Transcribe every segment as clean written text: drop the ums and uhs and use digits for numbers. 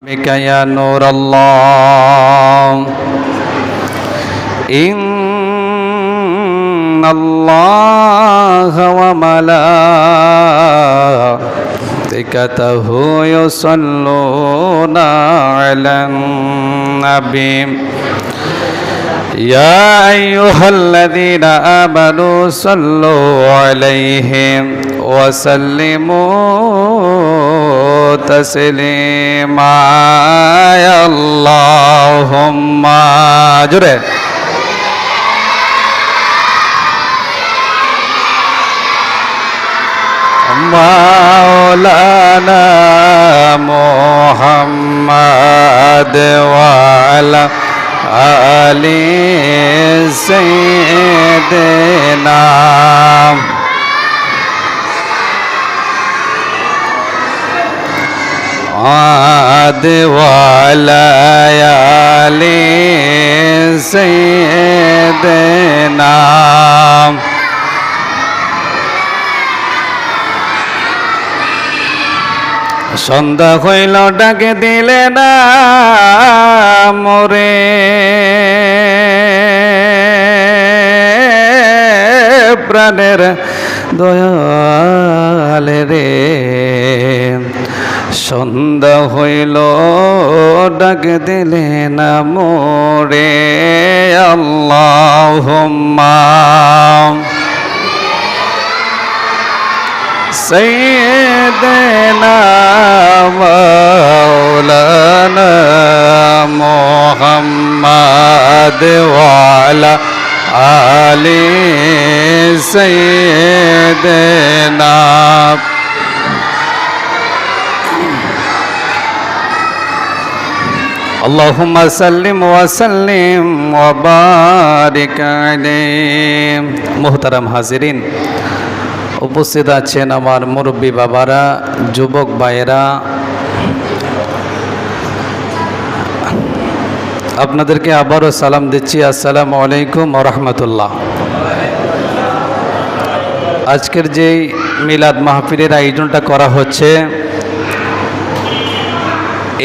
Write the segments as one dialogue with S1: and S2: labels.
S1: بك يا نور الله إن الله وملائكته يصلون على النبي يا أيها الذين آمنوا صلوا عليه وسلموا تسليما يا اللهم جرے مولانا محمد وعلى آل سيدنا وعلى آل سيدنا সন্ধ্যা হইল ডাকে দিলে না মোরে প্রাণের দয়ালে রে সন্ধ্যা হইল ডাকে দিলে না মোরে আল্লাহুম্মা سيدنا مولانا محمد وعلى آل سيدنا اللهم سلم وسلم وبارك عليه محترم حاضرین উপস্থিত আছেন আমার মুরব্বী বাবারা, যুবক ভাইয়েরা, আপনাদেরকে আবারও সালাম দিচ্ছি। আসসালামু আলাইকুম ওয়া রাহমাতুল্লাহ। আজকের যেই মিলাদ মাহফিলের আয়োজনটা করা হচ্ছে,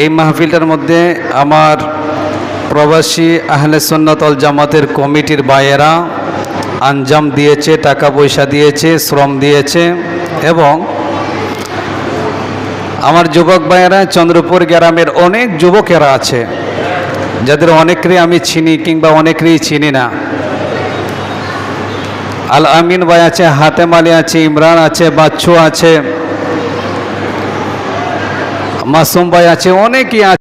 S1: এই মাহফিলটার মধ্যে আমার প্রবাসী আহলে সুন্নাত ওয়াল জামাতের কমিটির ভাইয়েরা আঞ্জাম দিয়েছে, টাকা পয়সা দিয়েছে, শ্রম দিয়েছে, এবং আমার যুবক ভাইয়েরা চন্দ্রপুর গ্রামের অনেক যুবকেরা আছে যাদের অনেকেরই আমি চিনি কিংবা অনেকেরই চিনি না। আল আমিন ভাই আছে, হাতেম আলী আছে, ইমরান আছে, বাচ্চু আছে, মাসুম ভাই আছে, অনেকেই আছে।